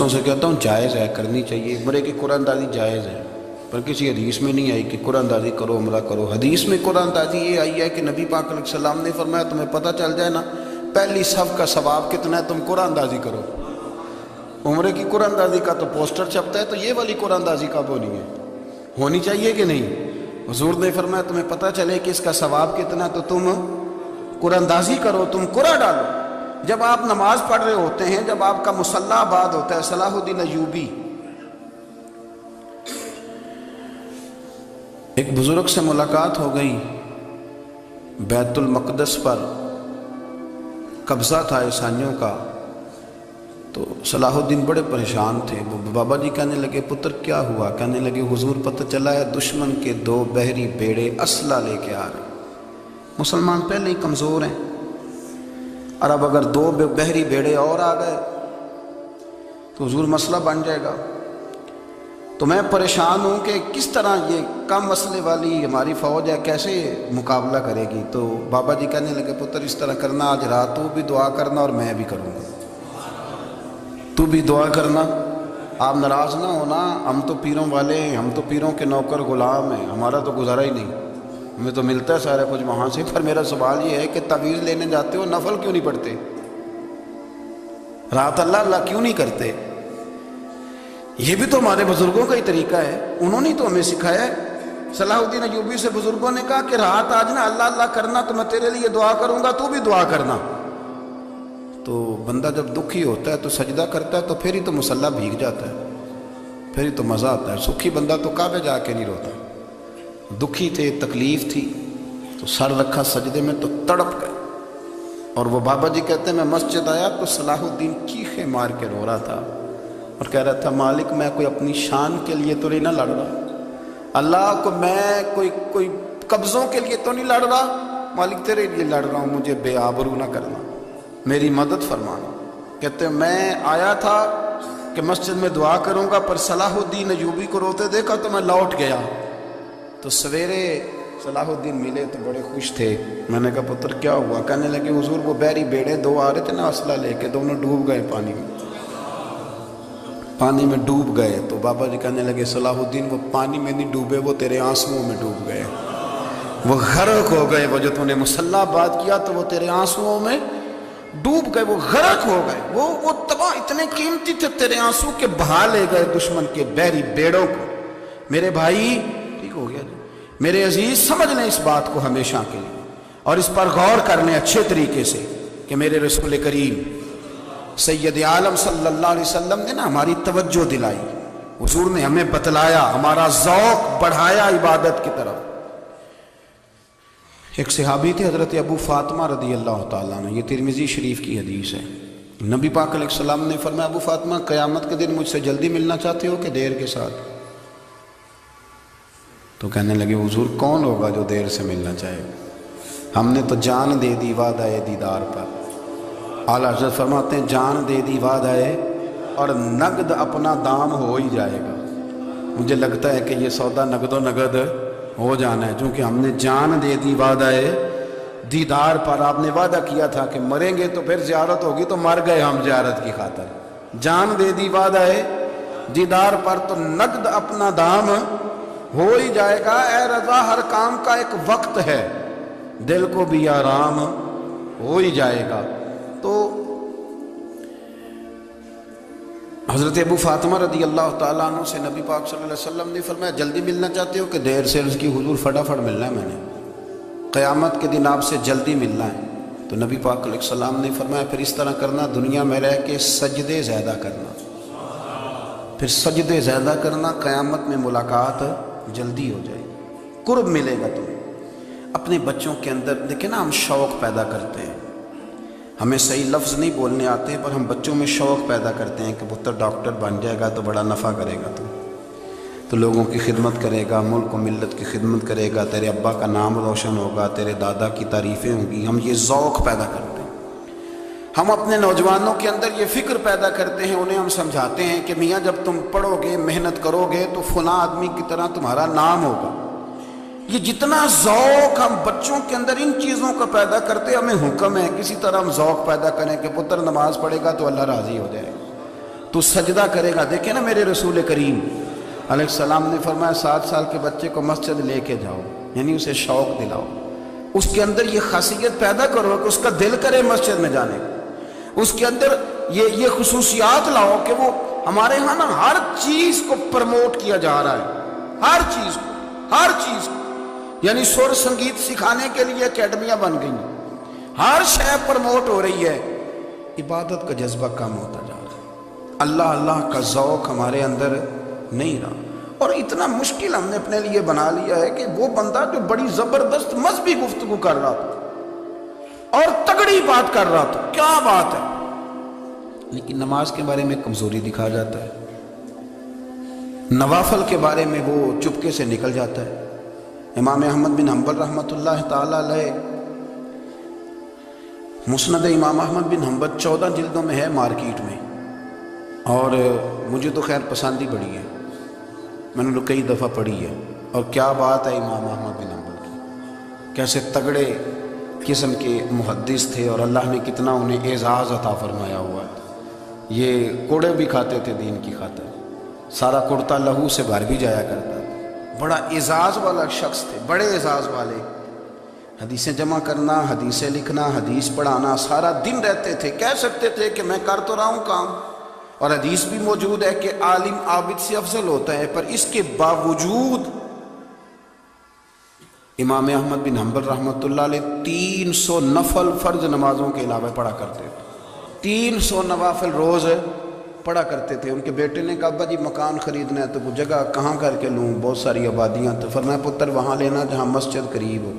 دوستوں سے کہتا ہوں جائز ہے، کرنی چاہیے، عمرے کی قرآن دازی جائز ہے، پر کسی حدیث میں نہیں آئی کہ قرآن دازی کرو عمرہ کرو۔ حدیث میں قرآن دازی یہ آئی ہے کہ نبی پاک علیہ السلام نے فرمایا تمہیں پتہ چل جائے نا پہلی صف کا ثواب کتنا ہے، تم قرآن دازی کرو۔ عمرے کی قرآن دازی کا تو پوسٹر چھپتا ہے، تو یہ والی قرآن دازی کب ہونی ہے؟ ہونی چاہیے کہ نہیں؟ حضور نے فرمایا تمہیں پتہ چلے کہ اس کا ثواب کتنا تو تم قرآن دازی کرو، تم قرآن ڈالو۔ جب آپ نماز پڑھ رہے ہوتے ہیں، جب آپ کا مصلی آباد ہوتا ہے، صلاح الدین ایوبی ایک بزرگ سے ملاقات ہو گئی، بیت المقدس پر قبضہ تھا عیسائیوں کا، تو صلاح الدین بڑے پریشان تھے۔ وہ بابا جی کہنے لگے پتر کیا ہوا؟ کہنے لگے حضور پتہ چلا ہے دشمن کے 2 بحری بیڑے اسلحہ لے کے آ رہے ہیں، مسلمان پہلے ہی کمزور ہیں، اور اب اگر 2 بحری بیڑے اور آ گئے تو حضور مسئلہ بن جائے گا۔ تو میں پریشان ہوں کہ کس طرح یہ کم مسئلے والی ہماری فوج ہے کیسے مقابلہ کرے گی۔ تو بابا جی کہنے لگے پتر اس طرح کرنا، آج رات تو بھی دعا کرنا اور میں بھی کروں گا، تو بھی دعا کرنا، آپ ناراض نہ ہونا، ہم تو پیروں والے ہیں، ہم تو پیروں کے نوکر غلام ہیں، ہمارا تو گزارا ہی نہیں، ہمیں تو ملتا ہے سارا کچھ وہاں سے۔ پر میرا سوال یہ ہے کہ تعویذ لینے جاتے ہو نفل کیوں نہیں پڑھتے؟ رات اللہ اللہ کیوں نہیں کرتے؟ یہ بھی تو ہمارے بزرگوں کا ہی طریقہ ہے، انہوں نے تو ہمیں سکھایا ہے۔ صلاح الدین ایوبی سے بزرگوں نے کہا کہ رات آج نا اللہ اللہ کرنا، تو میں تیرے لیے دعا کروں گا، تو بھی دعا کرنا۔ تو بندہ جب دکھی ہوتا ہے تو سجدہ کرتا ہے، تو پھر ہی تو مصلی بھیگ جاتا ہے، پھر ہی تو مزہ آتا ہے۔ سکھی بندہ تو کعبے جا کے نہیں روتا، دکھی تھے، تکلیف تھی، تو سر رکھا سجدے میں تو تڑپ گئے۔ اور وہ بابا جی کہتے ہیں میں مسجد آیا تو صلاح الدین چیخیں مار کے رو رہا تھا اور کہہ رہا تھا مالک میں کوئی اپنی شان کے لیے تو نہیں نہ لڑ رہا، اللہ کو میں کوئی قبضوں کے لیے تو نہیں لڑ رہا، مالک تیرے لیے لڑ رہا ہوں، مجھے بے آبرو نہ کرنا، میری مدد فرمانا۔ کہتے ہیں میں آیا تھا کہ مسجد میں دعا کروں گا، پر صلاح الدین ایوبی کو روتے دیکھا تو میں لوٹ گیا۔ تو سویرے صلاح الدین ملے تو بڑے خوش تھے، میں نے کہا پتر کیا ہوا؟ کہنے لگے حضور وہ بحری بیڑے 2 آ رہے تھے نا اسلحہ لے کے، دونوں ڈوب گئے پانی میں ڈوب گئے۔ تو بابا جی کہنے لگے صلاح الدین وہ پانی میں نہیں ڈوبے، وہ تیرے آنسوؤں میں ڈوب گئے، وہ غرق ہو گئے، وہ جو تو نے مصلی آباد کیا تو وہ تیرے آنسوؤں میں ڈوب گئے، وہ غرق ہو گئے، وہ تباہ، اتنے قیمتی تھے تیرے آنسو کے بہا لے گئے دشمن کے بحری بیڑوں کو۔ میرے بھائی ٹھیک ہو گیا جی، میرے عزیز سمجھ لیں اس بات کو ہمیشہ کے لیے، اور اس پر غور کر لیں اچھے طریقے سے کہ میرے رسول کریم سید عالم صلی اللہ علیہ وسلم نے نا ہماری توجہ دلائی، حضور نے ہمیں بتلایا، ہمارا ذوق بڑھایا عبادت کی طرف۔ ایک صحابی تھے حضرت ابو فاطمہ رضی اللہ تعالیٰ عنہ، یہ ترمذی شریف کی حدیث ہے۔ نبی پاک علیہ السلام نے فرمایا ابو فاطمہ قیامت کے دن مجھ سے جلدی ملنا چاہتے ہو کہ دیر کے ساتھ؟ تو کہنے لگے حضور کون ہوگا جو دیر سے ملنا چاہے، ہم نے تو جان دے دی وعدہ دیدار پر۔ اعلیٰ حضرت فرماتے ہیں جان دے دی وعدہ اور نقد اپنا دام ہو ہی جائے گا۔ مجھے لگتا ہے کہ یہ سودا نقد و نقد ہو جانا ہے، چونکہ ہم نے جان دے دی وعدہ دیدار پر۔ آپ نے وعدہ کیا تھا کہ مریں گے تو پھر زیارت ہوگی، تو مر گئے ہم زیارت کی خاطر۔ جان دے دی وعدہ دیدار پر، تو نقد اپنا دام ہو ہی جائے گا۔ اے رضا ہر کام کا ایک وقت ہے، دل کو بھی آرام ہو ہی جائے گا۔ تو حضرت ابو فاطمہ رضی اللہ تعالیٰ عنہ سے نبی پاک صلی اللہ علیہ وسلم نے فرمایا جلدی ملنا چاہتے ہو کہ دیر سے؟ اس کی حضور فٹافٹ ملنا ہے، میں نے قیامت کے دن آپ سے جلدی ملنا ہے۔ تو نبی پاک علیہ السلام نے فرمایا پھر اس طرح کرنا، دنیا میں رہ کے سجدے زیادہ کرنا، پھر سجدے زیادہ کرنا، قیامت میں ملاقات جلدی ہو جائے گی، قرب ملے گا تمہیں۔ اپنے بچوں کے اندر دیکھیں نا، ہم شوق پیدا کرتے ہیں، ہمیں صحیح لفظ نہیں بولنے آتے پر ہم بچوں میں شوق پیدا کرتے ہیں کہ پتر ڈاکٹر بن جائے گا تو بڑا نفع کرے گا، تو لوگوں کی خدمت کرے گا، ملک و ملت کی خدمت کرے گا، تیرے ابا کا نام روشن ہوگا، تیرے دادا کی تعریفیں ہوں گی۔ ہم یہ ذوق پیدا کرتے ہیں، ہم اپنے نوجوانوں کے اندر یہ فکر پیدا کرتے ہیں، انہیں ہم سمجھاتے ہیں کہ میاں جب تم پڑھو گے، محنت کرو گے تو فلاں آدمی کی طرح تمہارا نام ہوگا۔ یہ جتنا ذوق ہم بچوں کے اندر ان چیزوں کا پیدا کرتے، ہمیں حکم ہے کسی طرح ہم ذوق پیدا کریں کہ پتر نماز پڑھے گا تو اللہ راضی ہو جائے گا، تو سجدہ کرے گا. دیکھیں نا میرے رسول کریم علیہ السلام نے فرمایا 7 سال کے بچے کو مسجد لے کے جاؤ، یعنی اسے شوق دلاؤ، اس کے اندر یہ خاصیت پیدا کرو کہ اس کا دل کرے مسجد میں جانے کا، اس کے اندر یہ خصوصیات لاؤ کہ وہ ہمارے ہاں نا ہر چیز کو پروموٹ کیا جا رہا ہے، ہر چیز کو، یعنی سر سنگیت سکھانے کے لیے اکیڈمیاں بن گئی ہیں، ہر شے پروموٹ ہو رہی ہے. عبادت کا جذبہ کم ہوتا جا رہا ہے، اللہ کا ذوق ہمارے اندر نہیں رہا. اور اتنا مشکل ہم نے اپنے لیے بنا لیا ہے کہ وہ بندہ جو بڑی زبردست مذہبی گفتگو کر رہا تھا اور تگڑی بات کر رہا تھا، کیا بات ہے، لیکن نماز کے بارے میں کمزوری دکھا جاتا ہے، نوافل کے بارے میں وہ چپکے سے نکل جاتا ہے. امام احمد بن حنبل رحمۃ اللہ تعالی علیہ، مسند امام احمد بن حنبل 14 جلدوں میں ہے مارکیٹ میں، اور مجھے تو خیر پسند ہی بڑی ہے، میں نے کئی دفعہ پڑھی ہے. اور کیا بات ہے امام احمد بن حنبل کی، کیسے تگڑے قسم کے محدث تھے اور اللہ نے کتنا انہیں اعزاز عطا فرمایا ہوا ہے. یہ کوڑے بھی کھاتے تھے دین کی خاطر، سارا کرتا لہو سے بھر بھی جایا کرتا تھا، بڑا اعزاز والا شخص تھے، بڑے اعزاز والے. حدیثیں جمع کرنا، حدیثیں لکھنا، حدیث پڑھانا، سارا دن رہتے تھے. کہہ سکتے تھے کہ میں کر تو رہا ہوں کام، اور حدیث بھی موجود ہے کہ عالم عابد سے افضل ہوتا ہے، پر اس کے باوجود امام احمد بن حنبل رحمۃ اللہ علیہ 300 نفل فرض نمازوں کے علاوہ پڑھا کرتے تھے، 300 نوافل روز پڑھا کرتے تھے. ان کے بیٹے نے کہا ابا جی مکان خریدنا ہے تو وہ جگہ کہاں کر کے لوں، بہت ساری آبادیاں، تو فرمایا پتر وہاں لینا جہاں مسجد قریب ہو.